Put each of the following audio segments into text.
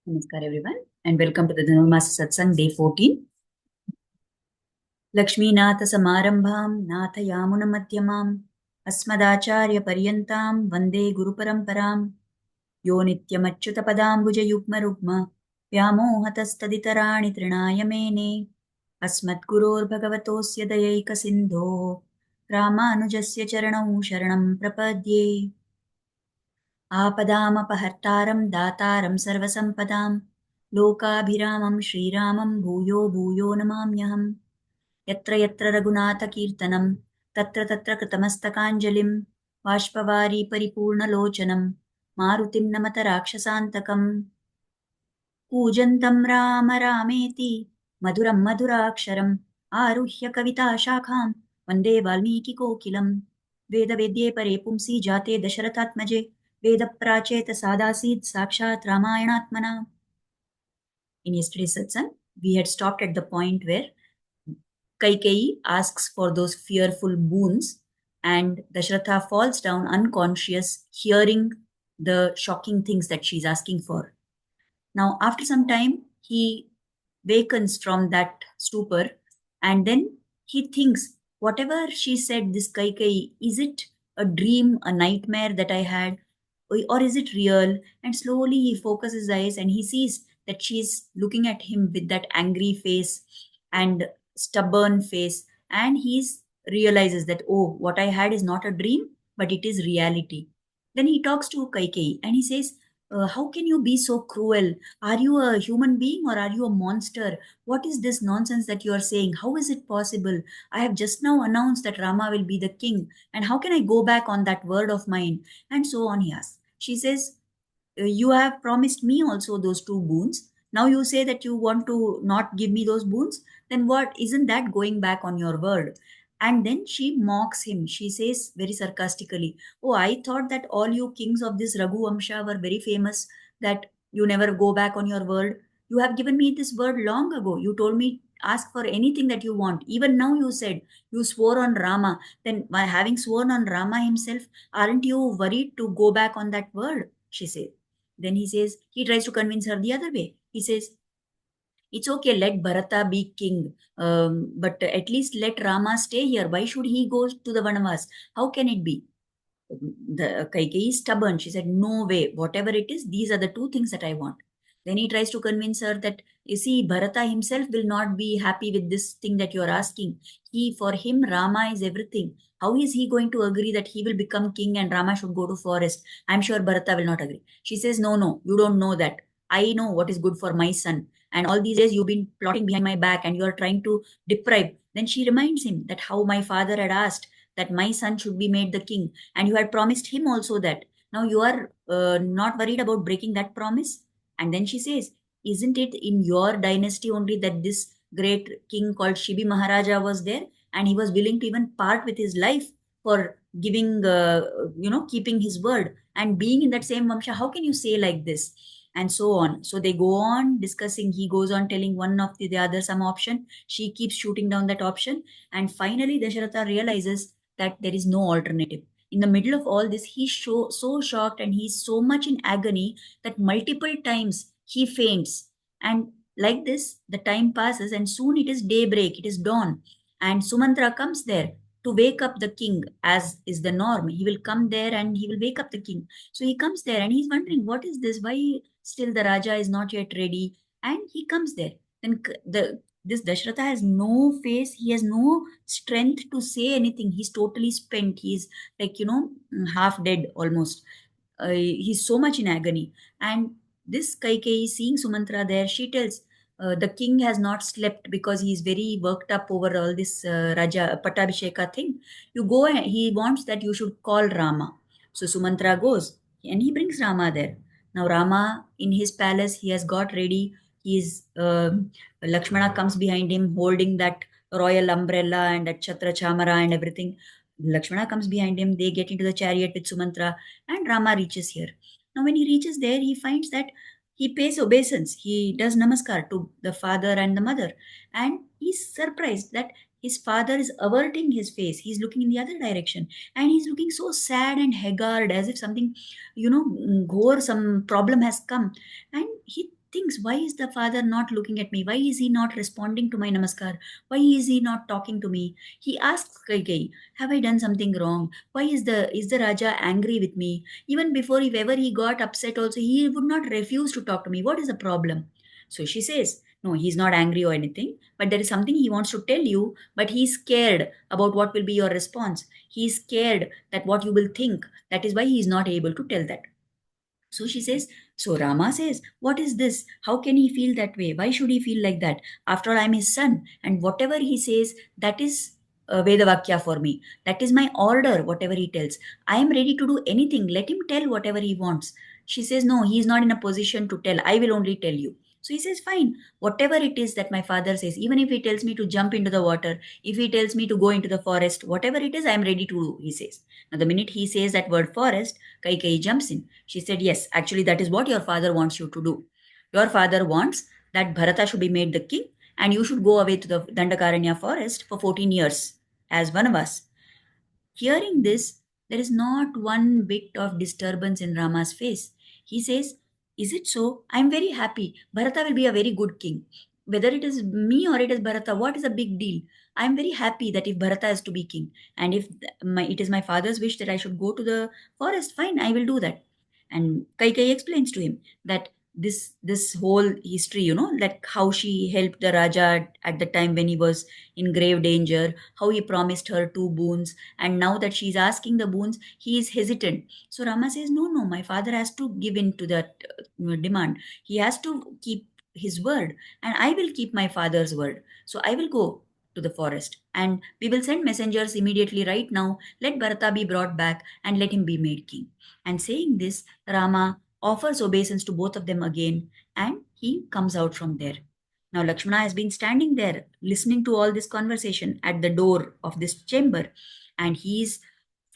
Namaskar everyone and welcome to the Dhanurmaasa Satsang day 14. Lakshmeenatha Samarambham Natha Yamuna Madhyamam Asmadacharya Paryantam Vande Guru Paramparam Yo Nityamachyuta Padambuja Yugma Rugma Vyamohatastaditarani Trinaya Mene Asmatguror Bhagavatosya Dayaika Sindho Ramanujasya Charanau Sharanam Prapadye आपदामपहर्तारं दातारं सर्वसम्पदां लोकाभिरामं श्रीरामं भूयो भूयो नमाम्यहम् यत्र यत्र रघुनाथकीर्तनं तत्र तत्र कृतमस्तकाञ्जलिं बाष्पवारी परिपूर्णलोचनं मारुतिं नमत राक्षसान्तकम् कूजन्तं राम रामेति मधुरं मधुराक्षरम् आरुह्य कविताशाखां वन्दे वाल्मीकिकोकिलं वेदवेद्ये परे पुंसि जाते दशरथात्मजे वेदप्राचेत सादासीत् साक्षात् रामायणात्मना. In yesterday's satsang, we had stopped at the point where Kaikeyi asks for those fearful boons and Dashratha falls down unconscious, hearing the shocking things that she's asking for. Now, after some time, he wakens from that stupor and then he thinks, whatever she said, this Kaikeyi, is it a dream, a nightmare that I had, or is it real? And slowly he focuses his eyes and he sees that she's looking at him with that angry face and stubborn face, and he realizes that, oh, what I had is not a dream, but it is reality. Then he talks to Kaikeyi and he says, how can you be so cruel? Are you a human being or are you a monster? What is this nonsense that you are saying? How is it possible? I have just now announced that Rama will be the king, and how can I go back on that word of mine? And so on, he asks. She says, you have promised me also those two boons. Now you say that you want to not give me those boons. Then what? Isn't that going back on your word? And then she mocks him. She says very sarcastically, oh, I thought that all you kings of this Raghu Vamsha were very famous, that you never go back on your word. You have given me this word long ago. You told me ask for anything that you want. Even now you said you swore on Rama. Then by having sworn on Rama himself, aren't you worried to go back on that word? She said. Then he says, he tries to convince her the other way. He says, it's okay, let Bharata be king, but at least let Rama stay here. Why should he go to the Vanavas? How can it be? The Kaikeyi is stubborn. She said, no way, whatever it is, these are the two things that I want. Then he tries to convince her that, you see, Bharata himself will not be happy with this thing that you are asking. For him, Rama is everything. How is he going to agree that he will become king and Rama should go to forest? I'm sure Bharata will not agree. She says, no, no, you don't know that. I know what is good for my son. And all these days you've been plotting behind my back and you are trying to deprive. Then she reminds him that how my father had asked that my son should be made the king, and you had promised him also that. Now you are not worried about breaking that promise. And then she says, isn't it in your dynasty only that this great king called Shibi Maharaja was there, and he was willing to even part with his life for giving, keeping his word and being in that same vamsha? How can you say like this? And so on. So they go on discussing. He goes on telling one of the other some option. She keeps shooting down that option. And finally, Dasharatha realizes that there is no alternative. In the middle of all this, he's so shocked and he's so much in agony that multiple times he faints. And like this, the time passes and soon it is daybreak, it is dawn. And Sumantra comes there to wake up the king, as is the norm. He will come there and he will wake up the king. So he comes there and he's wondering, what is this? Why still the Raja is not yet ready? And he comes there. Then this Dashratha has no face, he has no strength to say anything. He's totally spent. He's like, half dead almost. He's so much in agony. And this Kaikeyi, seeing Sumantra there, she tells, the king has not slept because he's very worked up over all this Raja Pattabhisheka thing. You go and he wants that you should call Rama. So Sumantra goes and he brings Rama there. Now Rama in his palace, he has got ready. He's Lakshmana comes behind him holding that royal umbrella and that Chhatra Chamara and everything. Lakshmana comes behind him. They get into the chariot with Sumantra, and Rama reaches here. Now, when he reaches there, he finds that he pays obeisance. He does namaskar to the father and the mother, and he's surprised that his father is averting his face. He's looking in the other direction, and he's looking so sad and haggard, as if something, ghore, some problem has come. And he thinks, why is the father not looking at me? Why is he not responding to my namaskar? Why is he not talking to me? He asks Kaikeyi, have I done something wrong? Why is the Raja angry with me? Even before, if ever he got upset also, he would not refuse to talk to me. What is the problem? So she says, no, he's not angry or anything, but there is something he wants to tell you, but he's scared about what will be your response. He's scared that what you will think. That is why he is not able to tell that. So she says, so Rama says, what is this? How can he feel that way? Why should he feel like that? After all, I'm his son. And whatever he says, that is Vedavakya for me. That is my order, whatever he tells. I am ready to do anything. Let him tell whatever he wants. She says, no, he is not in a position to tell. I will only tell you. So he says, fine, whatever it is that my father says, even if he tells me to jump into the water, if he tells me to go into the forest, whatever it is, I am ready to do, he says. Now, the minute he says that word forest, Kaikeyi jumps in. She said, yes, actually, that is what your father wants you to do. Your father wants that Bharata should be made the king and you should go away to the Dandakaranya forest for 14 years as one of us. Hearing this, there is not one bit of disturbance in Rama's face. He says, is it so? I am very happy. Bharata will be a very good king. Whether it is me or it is Bharata, what is a big deal? I am very happy that if Bharata is to be king and if it is my father's wish that I should go to the forest, fine, I will do that. And Kaikai explains to him that this whole history, like how she helped the Raja at the time when he was in grave danger, how he promised her two boons, and now that she's asking the boons, he is hesitant. So Rama says, no, my father has to give in to that demand. He has to keep his word, and I will keep my father's word. So I will go to the forest, and we will send messengers immediately right now. Let Bharata be brought back, and let him be made king. And saying this, Rama offers obeisance to both of them again, and he comes out from there. Now, Lakshmana has been standing there listening to all this conversation at the door of this chamber, and he's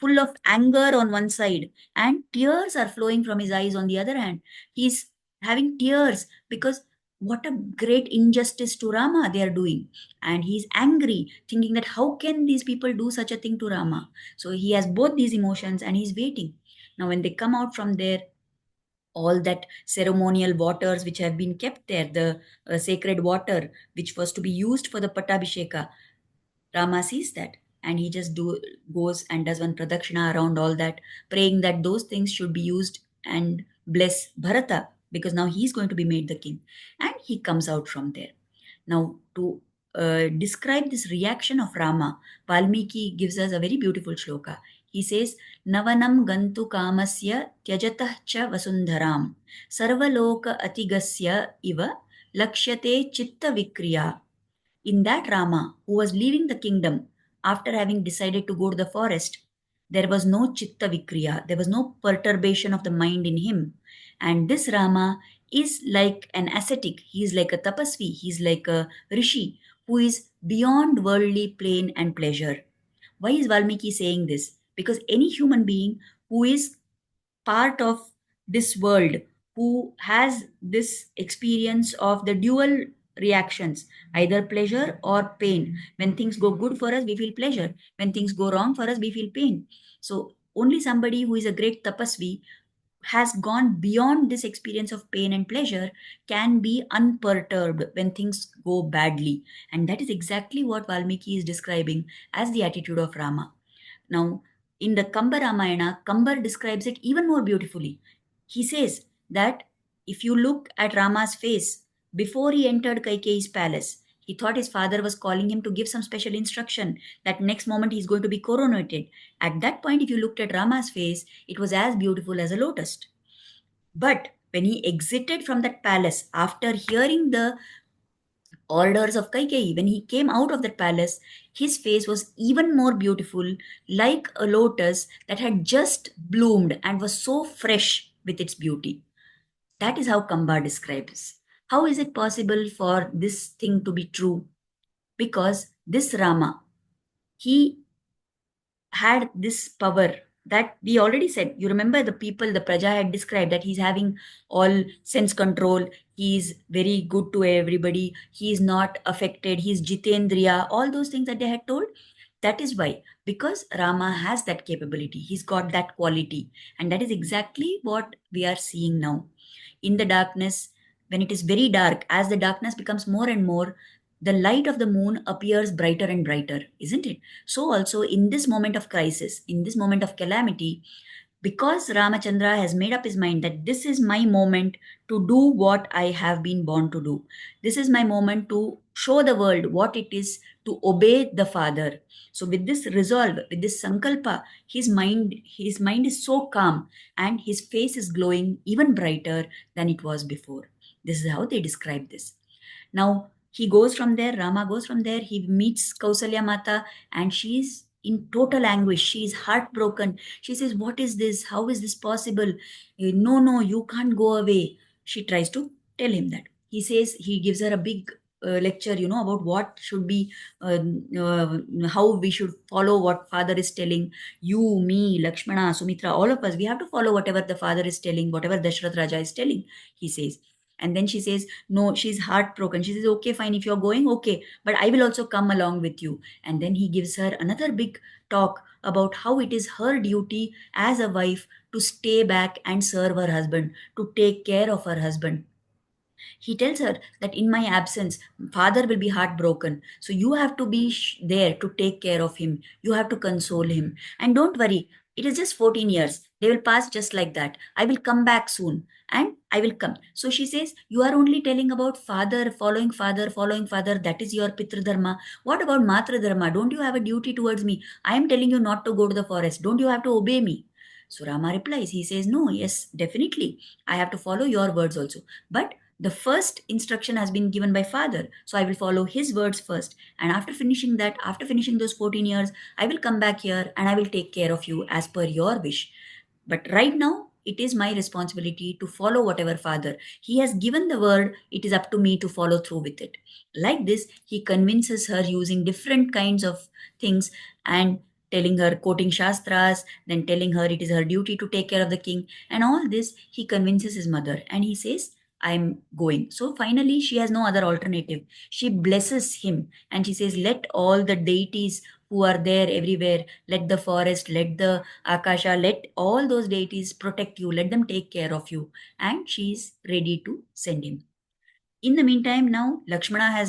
full of anger on one side, and tears are flowing from his eyes on the other hand. He's having tears because what a great injustice to Rama they are doing. And he's angry, thinking that how can these people do such a thing to Rama? So he has both these emotions and he's waiting. Now, when they come out from there, all that ceremonial waters which have been kept there, the sacred water which was to be used for the Pattabhisheka, Rama sees that and he just goes and does one pradakshina around all that, praying that those things should be used and bless Bharata because now he's going to be made the king. And he comes out from there. Now, to describe this reaction of Rama, Valmiki gives us a very beautiful shloka. He says, Navanam gantu kamasya tyajatah cha vasundharam sarvaloka atigasya iva lakshyate chitta vikriya. In that Rama, who was leaving the kingdom after having decided to go to the forest, there was no chitta vikriya, there was no perturbation of the mind in him. And this Rama is like an ascetic, he is like a tapasvi, he is like a rishi who is beyond worldly pain and pleasure. Why is Valmiki saying this? Because any human being who is part of this world, who has this experience of the dual reactions, either pleasure or pain. When things go good for us, we feel pleasure. When things go wrong for us, we feel pain. So only somebody who is a great tapasvi has gone beyond this experience of pain and pleasure can be unperturbed when things go badly. And that is exactly what Valmiki is describing as the attitude of Rama. Now, in the Kamba Ramayana, Kambar describes it even more beautifully. He says that if you look at Rama's face before he entered Kaikeyi's palace, he thought his father was calling him to give some special instruction. That next moment he's going to be coronated. At that point, if you looked at Rama's face, it was as beautiful as a lotus. But when he exited from that palace after hearing the orders of Kaikeyi, when he came out of that palace, his face was even more beautiful, like a lotus that had just bloomed and was so fresh with its beauty. That is how Kamba describes. How is it possible for this thing to be true? Because this Rama, he had this power that we already said. You remember the people, the Praja had described that he's having all sense control. He's very good to everybody. He's not affected. He's Jitendriya. All those things that they had told. That is why, because Rama has that capability. He's got that quality. And that is exactly what we are seeing now. In the darkness, when it is very dark, as the darkness becomes more and more, the light of the moon appears brighter and brighter, isn't it? So also in this moment of crisis, in this moment of calamity, because Ramachandra has made up his mind that this is my moment to do what I have been born to do. This is my moment to show the world what it is to obey the Father. So with this resolve, with this sankalpa, his mind is so calm and his face is glowing even brighter than it was before. This is how they describe this. Now he goes from there, Rama goes from there, he meets Kausalya Mata, and she's in total anguish. She is heartbroken. She says, "What is this? How is this possible? No, no, you can't go away." She tries to tell him that. He says, he gives her a big lecture, about what should be, how we should follow what father is telling. You, me, Lakshmana, Sumitra, all of us, we have to follow whatever the father is telling, whatever Dashrath Raja is telling, he says. And then she says, no, she's heartbroken. She says, okay, fine, if you're going, okay, but I will also come along with you. And then he gives her another big talk about how it is her duty as a wife to stay back and serve her husband, to take care of her husband. He tells her that in my absence, father will be heartbroken. So you have to be there to take care of him. You have to console him. And don't worry, it is just 14 years. They will pass just like that. I will come back soon and I will come. So she says, you are only telling about father, following father, following father. That is your Pitra Dharma. What about Matra Dharma? Don't you have a duty towards me? I am telling you not to go to the forest. Don't you have to obey me? So Rama replies, he says, no, yes, definitely. I have to follow your words also. But the first instruction has been given by father, so I will follow his words first, and after finishing that, after finishing those 14 years, I will come back here and I will take care of you as per your wish. But right now, it is my responsibility to follow whatever father he has given the word. It is up to me to follow through with it. Like this, he convinces her using different kinds of things, and telling her, quoting shastras, then telling her it is her duty to take care of the king, and all this he convinces his mother, and he says, I'm going. So finally, she has no other alternative. She blesses him and she says, let all the deities who are there everywhere, let the forest, let the Akasha, let all those deities protect you, let them take care of you. And she is ready to send him. In the meantime, now Lakshmana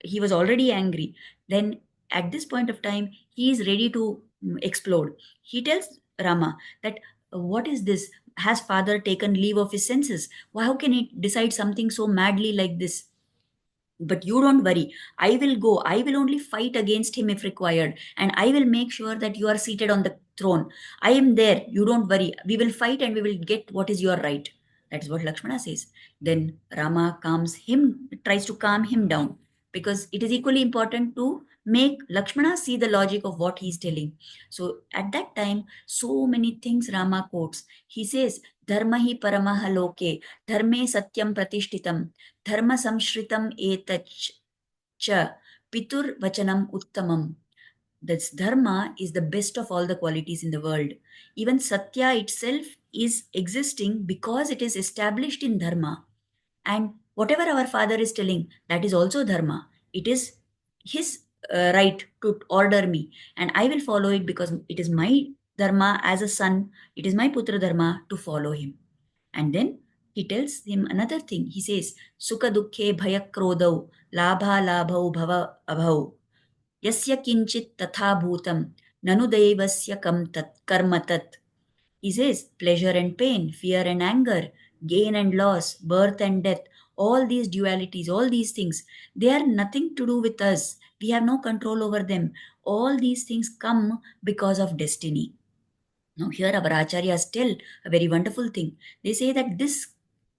he was already angry. Then at this point of time, he is ready to explode. He tells Rama that, what is this? Has father taken leave of his senses? Why, how can he decide something so madly like this? But you don't worry. I will go. I will only fight against him if required. And I will make sure that you are seated on the throne. I am there. You don't worry. We will fight and we will get what is your right. That is what Lakshmana says. Then Rama tries to calm him down, because it is equally important to make Lakshmana see the logic of what he is telling. So at that time, so many things Rama quotes. He says, Dharma hi paramaha loke, dharme satyam pratishtitam, dharma samshritam etach cha, pitur vachanam uttamam. This dharma is the best of all the qualities in the world. Even Satya itself is existing because it is established in dharma. And whatever our father is telling, that is also dharma. It is his right to order me, and I will follow it because it is my dharma as a son. It is my putra dharma to follow him. And then he tells him another thing. He says, Sukha dukhe bhayak krodau, labha labhau bhava abhau, yasya kinchit tatha bhutam, nanu devasya kam tat karma tat. He says, pleasure and pain, fear and anger, gain and loss, birth and death, all these dualities, all these things, they are nothing to do with us. We have no control over them. All these things come because of destiny. Now, here our acharyas tell a very wonderful thing. They say that this,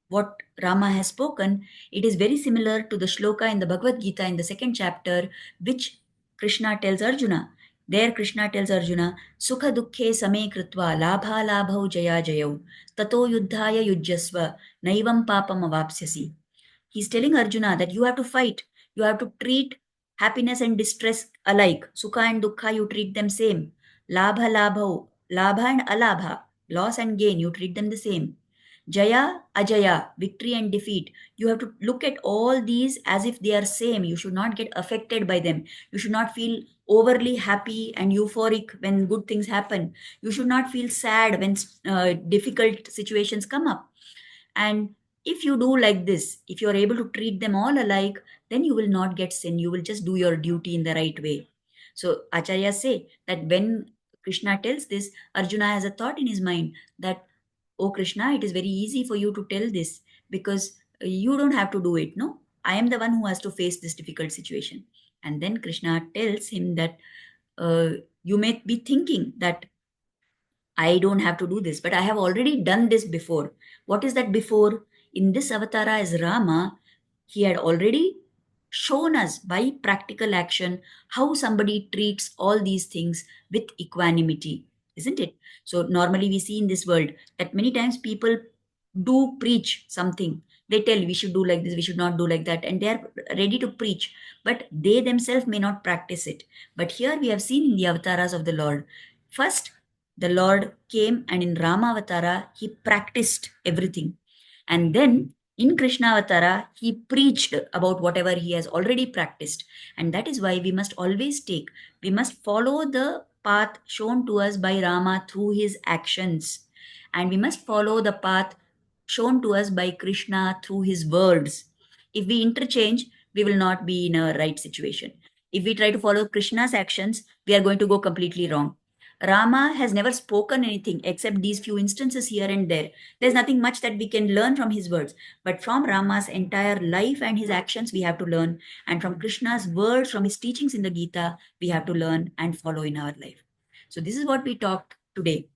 what Rama has spoken, it is very similar to the shloka in the Bhagavad Gita in the second chapter, which Krishna tells Arjuna. There Krishna tells Arjuna, Sukha dukkhe same kritva labha labhau jaya jayau tato yuddhaya yujyasva naivam papam avapsyasi. He's telling Arjuna that you have to fight. You have to treat happiness and distress alike. Sukha and dukkha, you treat them same. Labha labha, labha and alabha, loss and gain, you treat them the same. Jaya, ajaya, victory and defeat. You have to look at all these as if they are same. You should not get affected by them. You should not feel overly happy and euphoric when good things happen. You should not feel sad when difficult situations come up. And If you do like this, if you are able to treat them all alike, then you will not get sin. You will just do your duty in the right way. So Acharyas say that when Krishna tells this, Arjuna has a thought in his mind that, oh Krishna, it is very easy for you to tell this because you don't have to do it. No, I am the one who has to face this difficult situation. And then Krishna tells him that uh, you may be thinking that I don't have to do this, but I have already done this before. What is that before? In this avatara as Rama, he had already shown us by practical action how somebody treats all these things with equanimity, isn't it? So, normally we see in this world that many times people do preach something. They tell we should do like this, we should not do like that, and they are ready to preach, but they themselves may not practice it. But here we have seen in the avatars of the Lord, first the Lord came and in Rama Avatara, he practiced everything. And then in Krishna Avatara, he preached about whatever he has already practiced. And that is why we must always we must follow the path shown to us by Rama through his actions. And we must follow the path shown to us by Krishna through his words. If we interchange, we will not be in a right situation. If we try to follow Krishna's actions, we are going to go completely wrong. Rama has never spoken anything except these few instances here and there. There's nothing much that we can learn from his words. But from Rama's entire life and his actions, we have to learn. And from Krishna's words, from his teachings in the Gita, we have to learn and follow in our life. So, this is what we talked today.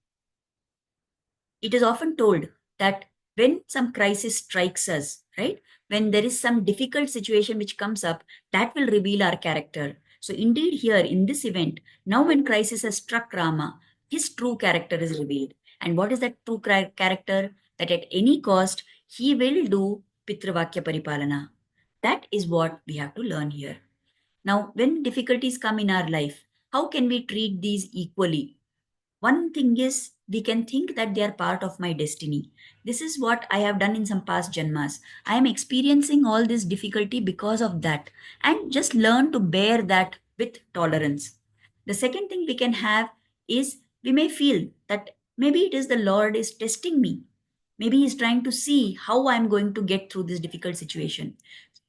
It is often told that when some crisis strikes us, right, when there is some difficult situation which comes up, that will reveal our character. So, indeed, here in this event, now when crisis has struck Rama, his true character is revealed. And what is that true character? That at any cost, he will do Pitravakya Paripalana. That is what we have to learn here. Now, when difficulties come in our life, how can we treat these equally? One thing is, we can think that they are part of my destiny. This is what I have done in some past janmas. I am experiencing all this difficulty because of that, and just learn to bear that with tolerance. The second thing we can have is, we may feel that maybe it is the Lord is testing me. Maybe He's trying to see how I'm going to get through this difficult situation.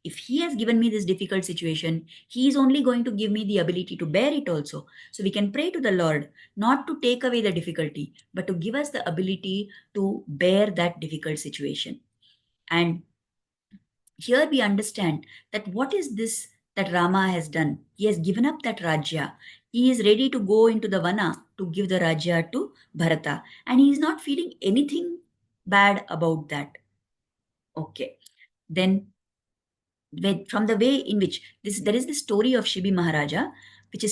If He has given me this difficult situation, He is only going to give me the ability to bear it also. So we can pray to the Lord not to take away the difficulty, but to give us the ability to bear that difficult situation. And here we understand that what is this that Rama has done? He has given up that Rajya. He is ready to go into the Vana to give the Rajya to Bharata. And he is not feeling anything bad about that. Okay. Then from the way in which this, there is the story of Shibi Maharaja, which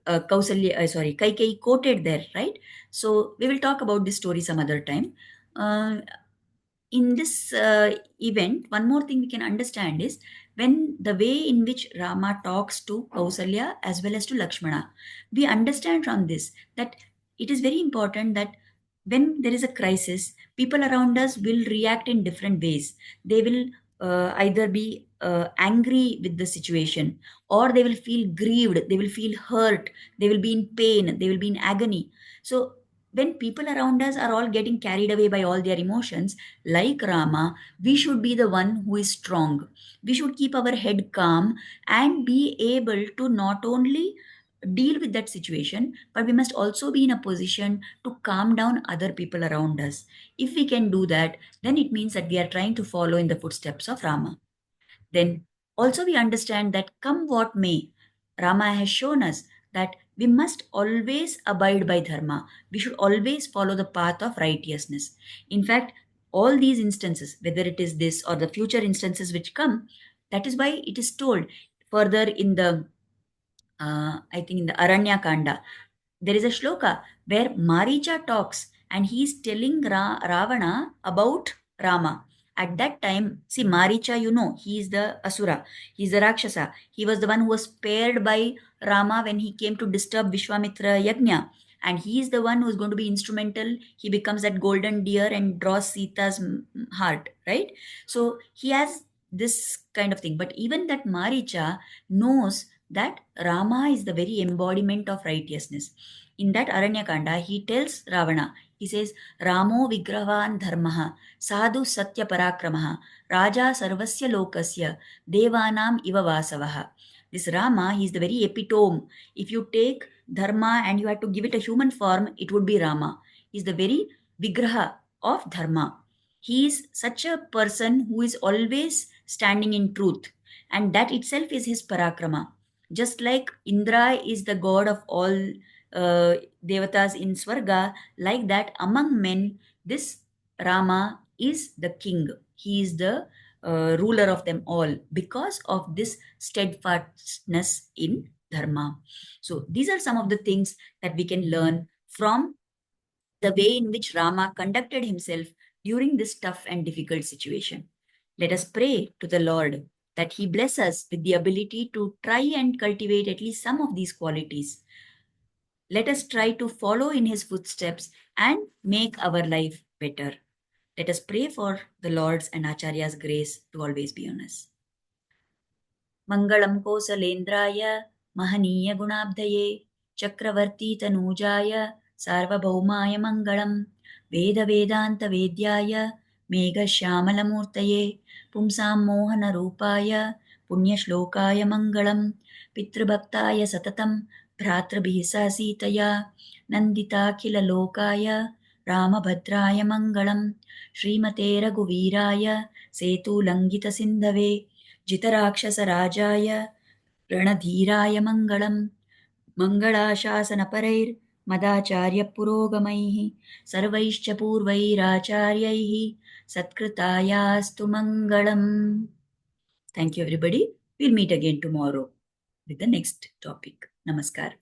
Kaikeyi quoted there, right? So we will talk about this story some other time. In this event, one more thing we can understand is, when the way in which Rama talks to Kausalya as well as to Lakshmana, we understand from this that it is very important that when there is a crisis, people around us will react in different ways. They will either be angry with the situation, or they will feel grieved, they will feel hurt, they will be in pain, they will be in agony. So when people around us are all getting carried away by all their emotions, like Rama, we should be the one who is strong. We should keep our head calm and be able to not only deal with that situation, but we must also be in a position to calm down other people around us. If we can do that, then it means that we are trying to follow in the footsteps of Rama. Then also we understand that come what may, Rama has shown us that we must always abide by dharma. We should always follow the path of righteousness. In fact, all these instances, whether it is this or the future instances which come, that is why it is told further in the, I think in the Aranya Kanda, there is a shloka where Maricha talks and he is telling Ravana about Rama. At that time, see, Maricha, you know, he is the Asura, he is the Rakshasa. He was the one who was spared by Rama when he came to disturb Vishwamitra Yajna. And he is the one who is going to be instrumental. He becomes that golden deer and draws Sita's heart, right? So he has this kind of thing. But even that Maricha knows that Rama is the very embodiment of righteousness. In that Aranyakanda, he tells Ravana, He says, Ramo Vigrahan Dharmaha, Sadhu Satya Parakramaha, Raja Sarvasya Lokasya, Devanam Iva Vasavaha. This Rama, he is the very epitome. If you take Dharma and you had to give it a human form, it would be Rama. He is the very Vigraha of Dharma. He is such a person who is always standing in truth, and that itself is his Parakrama. Just like Indra is the god of all devatas in Swarga, like that among men, this Rama is the king. He is the ruler of them all because of this steadfastness in Dharma. So, these are some of the things that we can learn from the way in which Rama conducted himself during this tough and difficult situation. Let us pray to the Lord that He bless us with the ability to try and cultivate at least some of these qualities. Let us try to follow in His footsteps and make our life better. Let us pray for the Lord's and Acharya's grace to always be on us. Mangalam Kosalendraya Mahaniya Gunabdhaye Chakravarti Tanujaya Sarvabhaumaya Mangalam Veda Vedanta Vedyaya Megha Shyamalamurtaye Pumsam Mohana Rupaya Punya Shlokaya Mangalam Pitrabhaktaya Satatam Bhratrabhihi Sasitaya Nandita Lokaya Ramabhadraya Mangalam Srimate Raghuviraya Setu Langita Sindhave जितराक्षसराजाय रणधीराय मङ्गलम् मङ्गलाशासनपरैर्मदाचार्यपुरोगमैः सर्वैश्च पूर्वैराचार्यैः सत्कृतायास्तु मङ्गलम्. Thank you, everybody. We'll meet again tomorrow with the next topic. Namaskar.